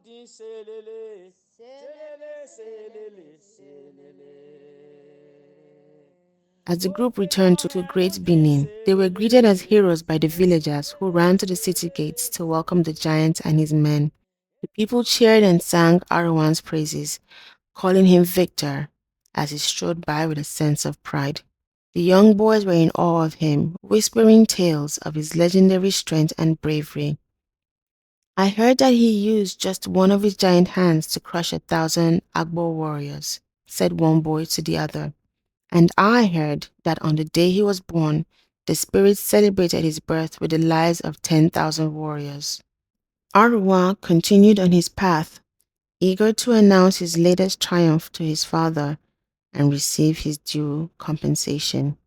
something selele, selele, selele, selele. As the group returned to Great Benin, they were greeted as heroes by the villagers who ran to the city gates to welcome the giant and his men. The people cheered and sang Arhuan's praises, calling him victor as he strode by with a sense of pride. The young boys were in awe of him, whispering tales of his legendary strength and bravery. I heard that he used just one of his giant hands to crush 1,000 Agbo warriors, said one boy to the other. And I heard that on the day he was born, the spirits celebrated his birth with the lives of 10,000 warriors. Arhuan continued on his path, eager to announce his latest triumph to his father and receive his due compensation.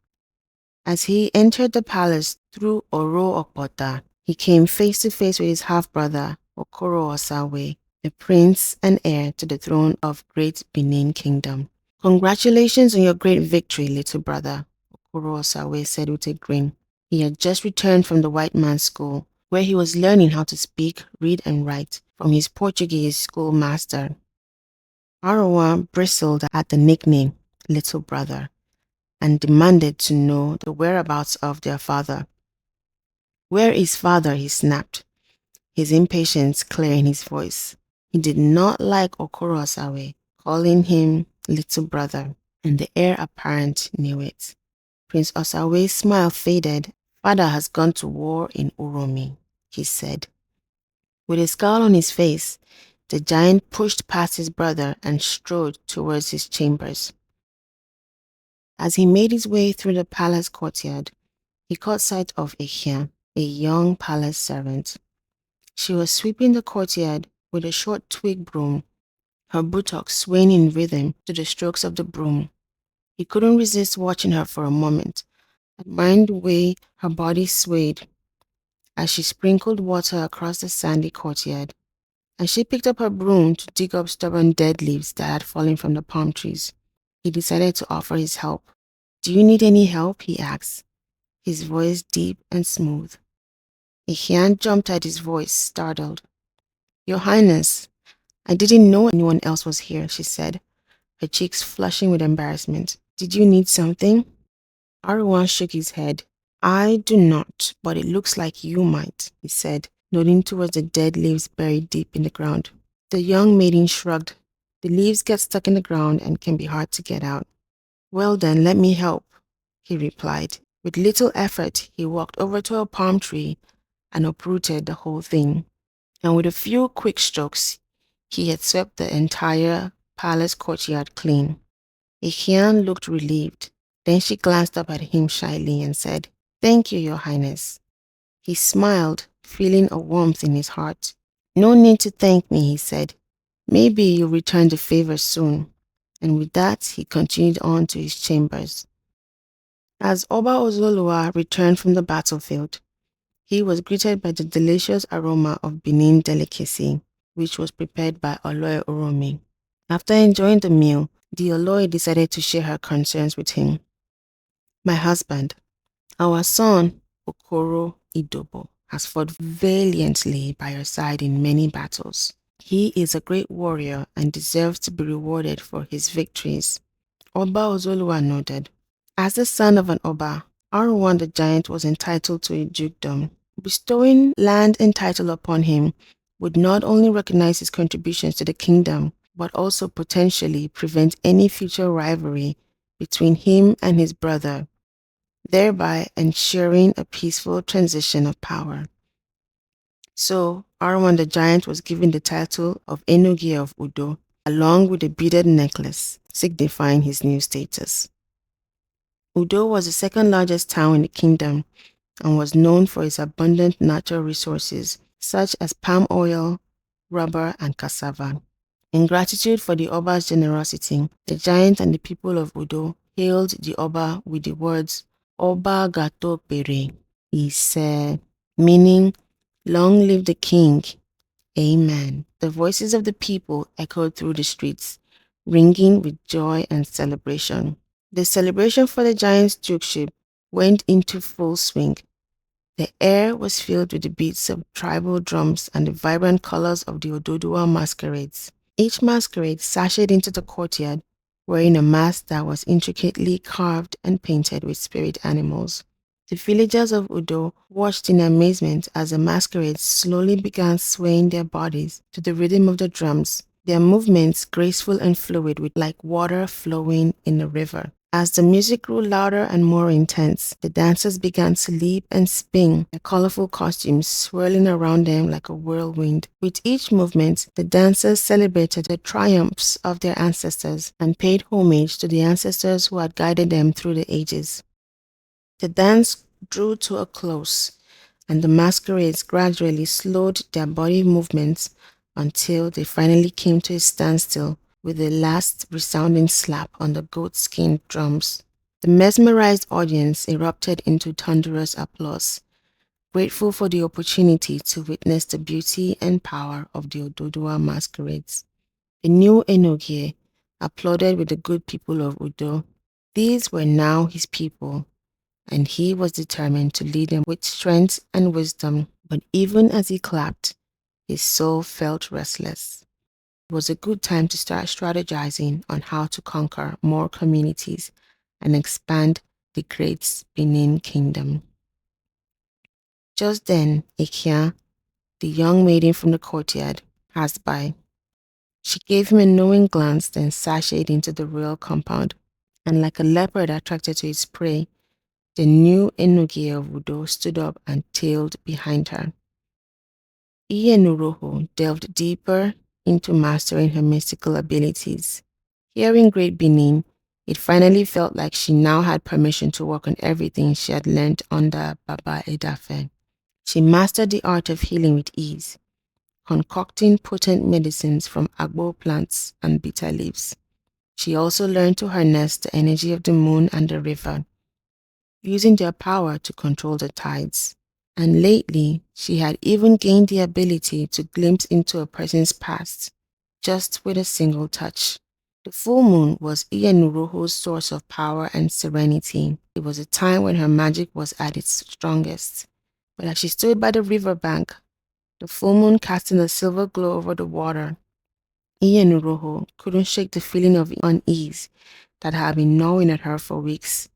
As he entered the palace through Oro Okpota, he came face to face with his half-brother, Okoro Osawe, the prince and heir to the throne of Great Benin Kingdom. Congratulations on your great victory, little brother, Okoro Osawe said with a grin. He had just returned from the white man's school, where he was learning how to speak, read, and write from his Portuguese schoolmaster. Arhuan bristled at the nickname, little brother, and demanded to know the whereabouts of their father. Where is father? He snapped, his impatience clear in his voice. He did not like Okoro Osawe calling him little brother, and the heir apparent knew it. Prince Osawe's smile faded. Father has gone to war in Uromi, he said. With a scowl on his face, the giant pushed past his brother and strode towards his chambers. As he made his way through the palace courtyard, he caught sight of Ekhian, a young palace servant. She was sweeping the courtyard with a short twig broom, her buttocks swaying in rhythm to the strokes of the broom. He couldn't resist watching her for a moment, admiring the way her body swayed as she sprinkled water across the sandy courtyard. And she picked up her broom to dig up stubborn dead leaves that had fallen from the palm trees. He decided to offer his help. Do you need any help? He asked, his voice deep and smooth. Ekhian jumped at his voice, startled. Your Highness, I didn't know anyone else was here, she said, her cheeks flushing with embarrassment. Did you need something? Arhuan shook his head. I do not, but it looks like you might, he said, nodding towards the dead leaves buried deep in the ground. The young maiden shrugged. The leaves get stuck in the ground and can be hard to get out. Well then, let me help, he replied. With little effort, he walked over to a palm tree and uprooted the whole thing. And with a few quick strokes, he had swept the entire palace courtyard clean. Ekhian looked relieved. Then she glanced up at him shyly and said, Thank you, Your Highness. He smiled, feeling a warmth in his heart. No need to thank me, he said. Maybe you'll return the favor soon. And with that, he continued on to his chambers. As Oba Ozoluwa returned from the battlefield, he was greeted by the delicious aroma of Benin delicacy, which was prepared by Oloy Oromi. After enjoying the meal, the Oloy decided to share her concerns with him. My husband, our son, Okoro Idobo, has fought valiantly by your side in many battles. He is a great warrior and deserves to be rewarded for his victories. Oba Ozoluwa nodded. As the son of an Oba, Arhuan the Giant was entitled to a dukedom. Bestowing land and title upon him would not only recognize his contributions to the kingdom, but also potentially prevent any future rivalry between him and his brother, thereby ensuring a peaceful transition of power. So, Arhuan the Giant was given the title of Enogie of Udo, along with a beaded necklace, signifying his new status. Udo was the second largest town in the kingdom and was known for its abundant natural resources such as palm oil, rubber, and cassava. In gratitude for the Oba's generosity, the giant and the people of Udo hailed the Oba with the words Oba Ghato Kpere, he said, meaning, Long live the king. Amen. The voices of the people echoed through the streets, ringing with joy and celebration. The celebration for the giant's dukeship went into full swing. The air was filled with the beats of tribal drums and the vibrant colors of the Oduduwa Masquerades. Each masquerade sashayed into the courtyard, wearing a mask that was intricately carved and painted with spirit animals. The villagers of Udo watched in amazement as the masquerades slowly began swaying their bodies to the rhythm of the drums, their movements graceful and fluid like water flowing in a river. As the music grew louder and more intense, the dancers began to leap and spin, their colorful costumes swirling around them like a whirlwind. With each movement, the dancers celebrated the triumphs of their ancestors and paid homage to the ancestors who had guided them through the ages. The dance drew to a close, and the masquerades gradually slowed their body movements until they finally came to a standstill with a last resounding slap on the goat-skin drums. The mesmerized audience erupted into thunderous applause, grateful for the opportunity to witness the beauty and power of the Oduduwa Masquerades. The new Enogie applauded with the good people of Udo. These were now his people, and he was determined to lead them with strength and wisdom. But even as he clapped, his soul felt restless. It was a good time to start strategizing on how to conquer more communities and expand the great Benin kingdom. Just then, Ekhian, the young maiden from the courtyard, passed by. She gave him a knowing glance, then sashayed into the royal compound, and like a leopard attracted to its prey, the new Enogie of Udo stood up and tailed behind her. Iyenuhoro delved deeper into mastering her mystical abilities. Here in Great Benin, it finally felt like she now had permission to work on everything she had learned under Baba Edafe. She mastered the art of healing with ease, concocting potent medicines from agbo plants and bitter leaves. She also learned to harness the energy of the moon and the river, using their power to control the tides. And lately, she had even gained the ability to glimpse into a person's past, just with a single touch. The full moon was Iyenuhoro's source of power and serenity. It was a time when her magic was at its strongest. But as she stood by the river bank, the full moon casting a silver glow over the water, Iyenuhoro couldn't shake the feeling of unease that had been gnawing at her for weeks.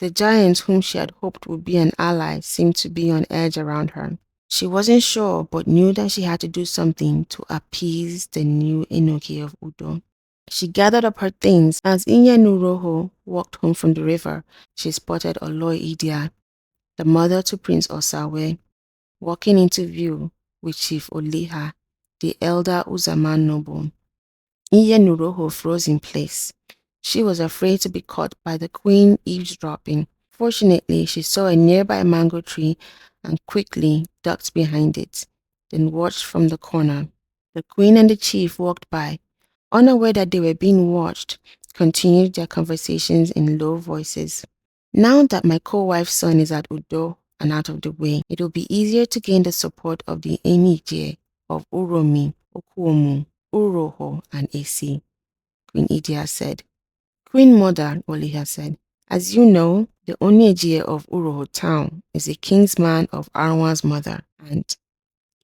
The giant whom she had hoped would be an ally seemed to be on edge around her. She wasn't sure, but knew that she had to do something to appease the new Enogie of Udo. She gathered up her things. As Iyenuhoro walked home from the river, she spotted Idia, the mother to Prince Osawe, walking into view with Chief Oliha, the elder Uzaman noble. Iyenuhoro froze in place. She was afraid to be caught by the queen eavesdropping. Fortunately, she saw a nearby mango tree and quickly ducked behind it, then watched from the corner. The queen and the chief walked by, unaware that they were being watched, continued their conversations in low voices. Now that my co-wife's son is at Udo and out of the way, it will be easier to gain the support of the Enogie of Uromi, Okuomu, Uroho, and AC, Queen Idia said. Queen Mother, Oliha said, as you know, the Enogie of Uroho town is a kinsman of Arhuan's mother, and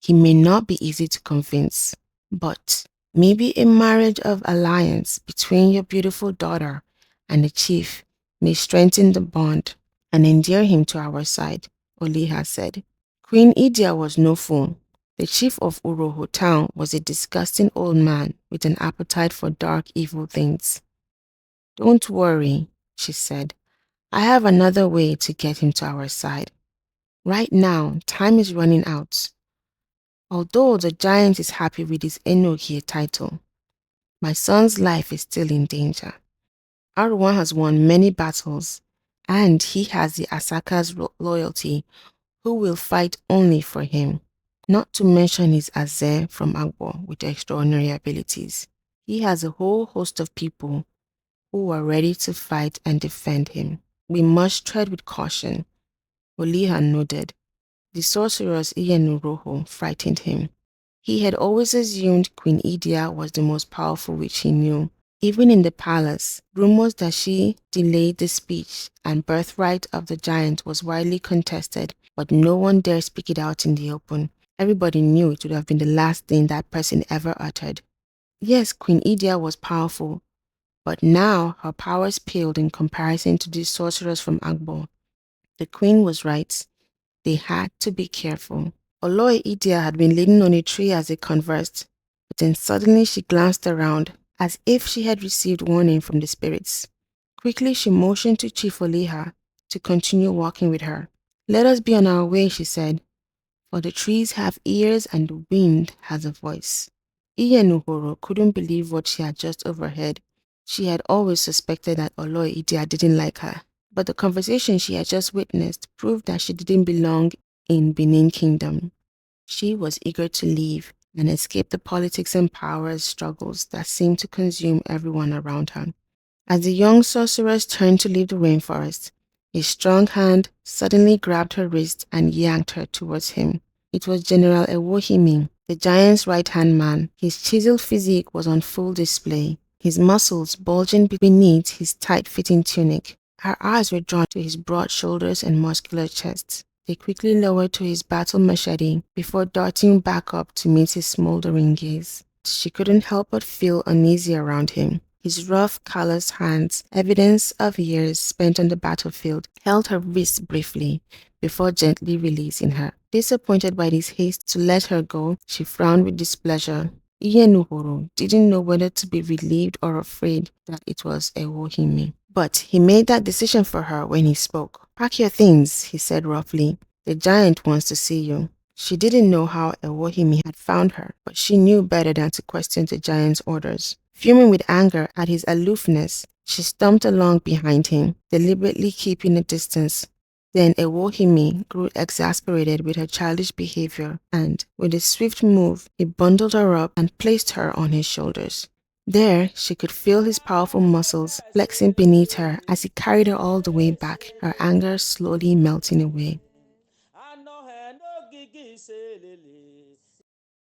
he may not be easy to convince, but maybe a marriage of alliance between your beautiful daughter and the chief may strengthen the bond and endear him to our side, Oliha said. Queen Idia was no fool. The chief of Uroho town was a disgusting old man with an appetite for dark, evil things. Don't worry, she said. I have another way to get him to our side. Right now, time is running out. Although the giant is happy with his Enogie title, my son's life is still in danger. Arhuan has won many battles, and he has the Asaka's loyalty, who will fight only for him. Not to mention his Aze from Agbo with extraordinary abilities. He has a whole host of people who are ready to fight and defend him. We must tread with caution. Oliha nodded. The sorceress Iyenuhoro frightened him. He had always assumed Queen Idia was the most powerful witch he knew. Even in the palace, rumors that she delayed the speech and birthright of the giant was widely contested but no one dared speak it out in the open. Everybody knew it would have been the last thing that person ever uttered. Yes, Queen Idia was powerful, but now her powers paled in comparison to these sorcerers from Agbo. The queen was right. They had to be careful. Oloy Idia had been leaning on a tree as they conversed, but then suddenly she glanced around, as if she had received warning from the spirits. Quickly she motioned to Chief Oliha to continue walking with her. "Let us be on our way," she said, "for the trees have ears and the wind has a voice." Iyenuhoro couldn't believe what she had just overheard. She had always suspected that Oloy Idia didn't like her, but the conversation she had just witnessed proved that she didn't belong in Benin Kingdom. She was eager to leave and escape the politics and power struggles that seemed to consume everyone around her. As the young sorceress turned to leave the rainforest, a strong hand suddenly grabbed her wrist and yanked her towards him. It was General Ewohim, the giant's right-hand man. His chiseled physique was on full display, his muscles bulging beneath his tight-fitting tunic. Her eyes were drawn to his broad shoulders and muscular chest. They quickly lowered to his battle machete before darting back up to meet his smoldering gaze. She couldn't help but feel uneasy around him. His rough, calloused hands, evidence of years spent on the battlefield, held her wrist briefly before gently releasing her. Disappointed by his haste to let her go, she frowned with displeasure. Iyenuhoro didn't know whether to be relieved or afraid that it was Ewohim. But he made that decision for her when he spoke. "Pack your things," he said roughly. "The giant wants to see you." She didn't know how Ewohim had found her, but she knew better than to question the giant's orders. Fuming with anger at his aloofness, she stumped along behind him, deliberately keeping a distance. Then Ewohim grew exasperated with her childish behavior, and, with a swift move, he bundled her up and placed her on his shoulders. There, she could feel his powerful muscles flexing beneath her as he carried her all the way back, her anger slowly melting away.